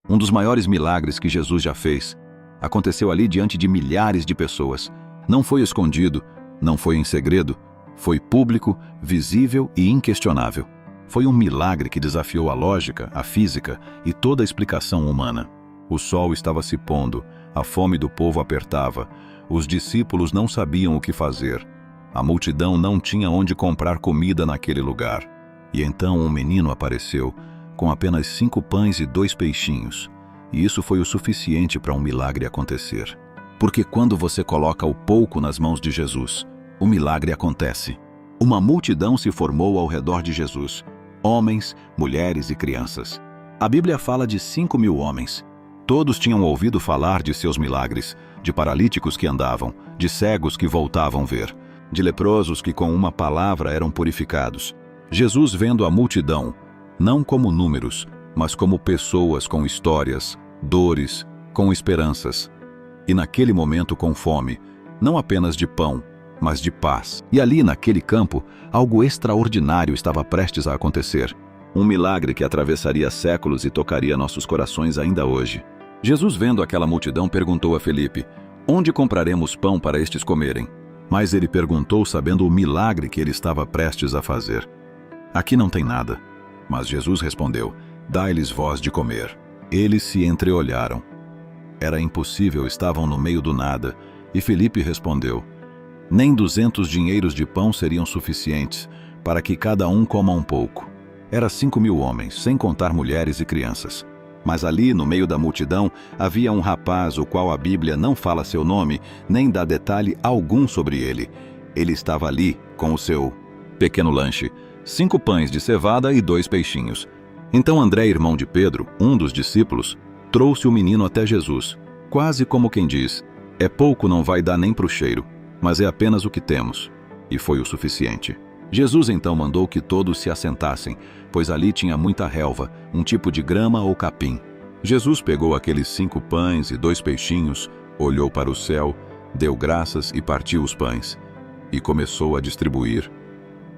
Um dos maiores milagres que Jesus já fez. Aconteceu ali diante de milhares de pessoas. Não foi escondido, não foi em segredo, foi público, visível e inquestionável. Foi um milagre que desafiou a lógica, a física e toda a explicação humana. O sol estava se pondo, a fome do povo apertava, os discípulos não sabiam o que fazer. A multidão não tinha onde comprar comida naquele lugar. E então um menino apareceu, com apenas 5 pães e 2 peixinhos. E isso foi o suficiente para um milagre acontecer. Porque quando você coloca o pouco nas mãos de Jesus, o milagre acontece. Uma multidão se formou ao redor de Jesus. Homens, mulheres e crianças. A Bíblia fala de 5.000 homens. Todos tinham ouvido falar de seus milagres, de paralíticos que andavam, de cegos que voltavam a ver, de leprosos que com uma palavra eram purificados. Jesus, vendo a multidão, não como números, mas como pessoas com histórias, dores, com esperanças. E naquele momento com fome, não apenas de pão, mas de paz. E ali naquele campo, algo extraordinário estava prestes a acontecer. Um milagre que atravessaria séculos e tocaria nossos corações ainda hoje. Jesus, vendo aquela multidão, perguntou a Felipe: onde compraremos pão para estes comerem? Mas ele perguntou sabendo o milagre que ele estava prestes a fazer. Aqui não tem nada. Mas Jesus respondeu: dai-lhes vós de comer. Eles se entreolharam. Era impossível, estavam no meio do nada. E Felipe respondeu: nem 200 dinheiros de pão seriam suficientes para que cada um coma um pouco. Era 5.000 homens, sem contar mulheres e crianças. Mas ali, no meio da multidão, havia um rapaz, o qual a Bíblia não fala seu nome, nem dá detalhe algum sobre ele. Ele estava ali, com o seu pequeno lanche, 5 pães de cevada e 2 peixinhos. Então André, irmão de Pedro, um dos discípulos, trouxe o menino até Jesus, quase como quem diz: é pouco, não vai dar nem para o cheiro, mas é apenas o que temos. E foi o suficiente. Jesus então mandou que todos se assentassem, pois ali tinha muita relva, um tipo de grama ou capim. Jesus pegou aqueles 5 pães e 2 peixinhos, olhou para o céu, deu graças e partiu os pães. E começou a distribuir.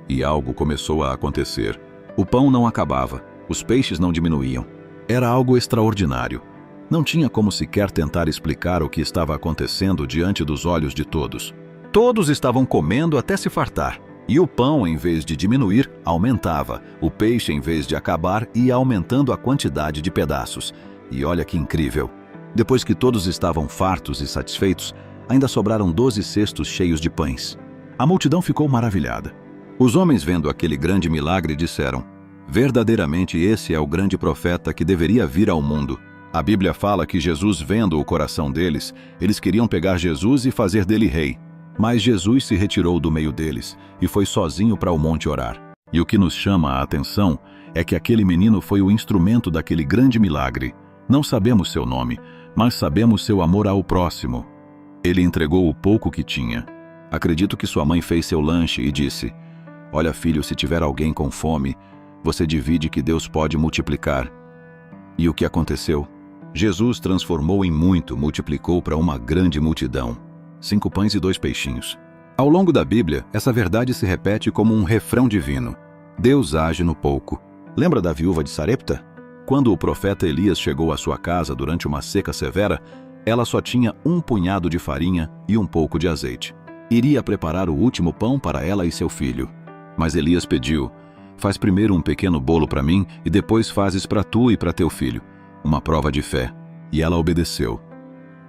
E algo começou a acontecer. O pão não acabava, os peixes não diminuíam. Era algo extraordinário. Não tinha como sequer tentar explicar o que estava acontecendo diante dos olhos de todos. Todos estavam comendo até se fartar. E o pão, em vez de diminuir, aumentava. O peixe, em vez de acabar, ia aumentando a quantidade de pedaços. E olha que incrível! Depois que todos estavam fartos e satisfeitos, ainda sobraram 12 cestos cheios de pães. A multidão ficou maravilhada. Os homens, vendo aquele grande milagre, disseram: verdadeiramente esse é o grande profeta que deveria vir ao mundo. A Bíblia fala que Jesus, vendo o coração deles, eles queriam pegar Jesus e fazer dele rei. Mas Jesus se retirou do meio deles e foi sozinho para o monte orar. E o que nos chama a atenção é que aquele menino foi o instrumento daquele grande milagre. Não sabemos seu nome, mas sabemos seu amor ao próximo. Ele entregou o pouco que tinha. Acredito que sua mãe fez seu lanche e disse: olha, filho, se tiver alguém com fome, você divide que Deus pode multiplicar. E o que aconteceu? Jesus transformou em muito, multiplicou para uma grande multidão. 5 pães e 2 peixinhos. Ao longo da Bíblia, essa verdade se repete como um refrão divino. Deus age no pouco. Lembra da viúva de Sarepta? Quando o profeta Elias chegou à sua casa durante uma seca severa, ela só tinha um punhado de farinha e um pouco de azeite. Iria preparar o último pão para ela e seu filho. Mas Elias pediu: faz primeiro um pequeno bolo para mim e depois fazes para tu e para teu filho. Uma prova de fé. E ela obedeceu.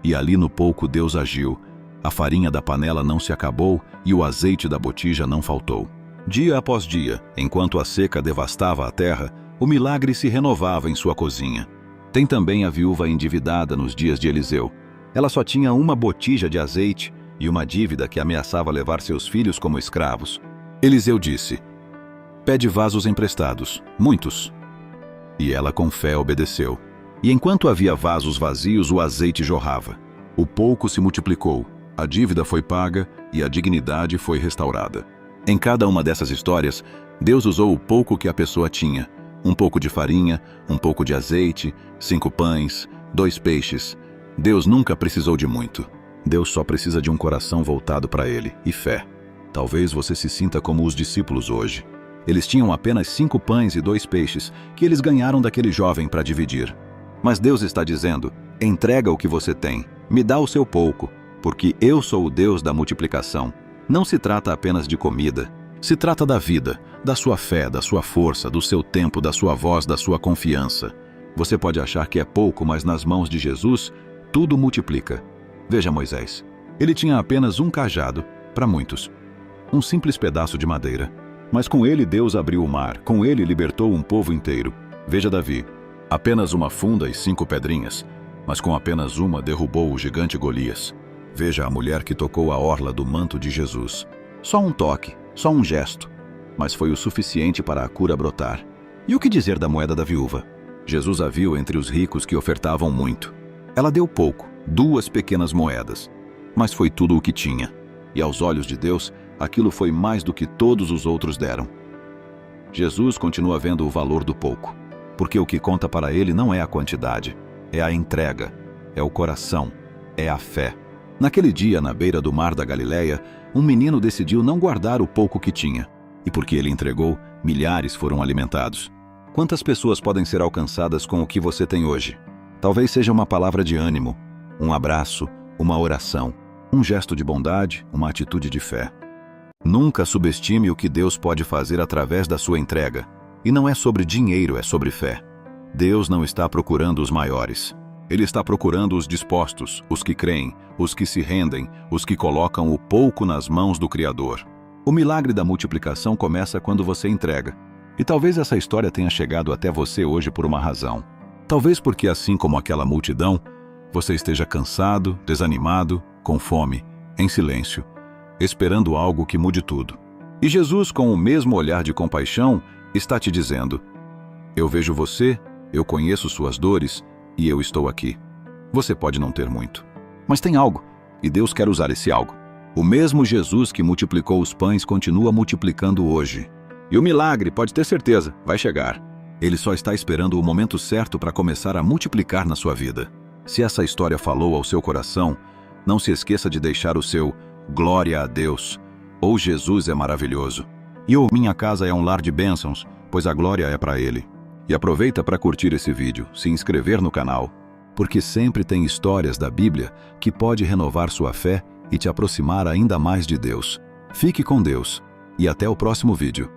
E ali no pouco Deus agiu. A farinha da panela não se acabou e o azeite da botija não faltou. Dia após dia, enquanto a seca devastava a terra, o milagre se renovava em sua cozinha. Tem também a viúva endividada nos dias de Eliseu. Ela só tinha uma botija de azeite e uma dívida que ameaçava levar seus filhos como escravos. Eliseu disse: pede vasos emprestados, muitos. E ela com fé obedeceu. E enquanto havia vasos vazios, o azeite jorrava. O pouco se multiplicou. A dívida foi paga e a dignidade foi restaurada. Em cada uma dessas histórias, Deus usou o pouco que a pessoa tinha. Um pouco de farinha, um pouco de azeite, 5 pães, 2 peixes. Deus nunca precisou de muito. Deus só precisa de um coração voltado para Ele e fé. Talvez você se sinta como os discípulos hoje. Eles tinham apenas 5 pães e 2 peixes que eles ganharam daquele jovem para dividir. Mas Deus está dizendo: entrega o que você tem, me dá o seu pouco, porque eu sou o Deus da multiplicação. Não se trata apenas de comida, se trata da vida, da sua fé, da sua força, do seu tempo, da sua voz, da sua confiança. Você pode achar que é pouco, mas nas mãos de Jesus, tudo multiplica. Veja Moisés. Ele tinha apenas um cajado, para muitos. Um simples pedaço de madeira. Mas com ele Deus abriu o mar, com ele libertou um povo inteiro. Veja Davi. Apenas uma funda e 5 pedrinhas, mas com apenas uma derrubou o gigante Golias. Veja a mulher que tocou a orla do manto de Jesus. Só um toque, só um gesto, mas foi o suficiente para a cura brotar. E o que dizer da moeda da viúva? Jesus a viu entre os ricos que ofertavam muito. Ela deu pouco, 2 pequenas moedas, mas foi tudo o que tinha. E aos olhos de Deus, aquilo foi mais do que todos os outros deram. Jesus continua vendo o valor do pouco, porque o que conta para ele não é a quantidade, é a entrega, é o coração, é a fé. Naquele dia, na beira do mar da Galileia, um menino decidiu não guardar o pouco que tinha. E porque ele entregou, milhares foram alimentados. Quantas pessoas podem ser alcançadas com o que você tem hoje? Talvez seja uma palavra de ânimo, um abraço, uma oração, um gesto de bondade, uma atitude de fé. Nunca subestime o que Deus pode fazer através da sua entrega. E não é sobre dinheiro, é sobre fé. Deus não está procurando os maiores. Ele está procurando os dispostos, os que creem, os que se rendem, os que colocam o pouco nas mãos do Criador. O milagre da multiplicação começa quando você entrega. E talvez essa história tenha chegado até você hoje por uma razão. Talvez porque, assim como aquela multidão, você esteja cansado, desanimado, com fome, em silêncio, esperando algo que mude tudo. E Jesus, com o mesmo olhar de compaixão, está te dizendo: eu vejo você, eu conheço suas dores, e eu estou aqui. Você pode não ter muito, mas tem algo, e Deus quer usar esse algo. O mesmo Jesus que multiplicou os pães continua multiplicando hoje. E o milagre, pode ter certeza, vai chegar. Ele só está esperando o momento certo para começar a multiplicar na sua vida. Se essa história falou ao seu coração, não se esqueça de deixar o seu glória a Deus, ou Jesus é maravilhoso, e ou minha casa é um lar de bênçãos, pois a glória é para Ele. E aproveita para curtir esse vídeo, se inscrever no canal, porque sempre tem histórias da Bíblia que pode renovar sua fé e te aproximar ainda mais de Deus. Fique com Deus e até o próximo vídeo.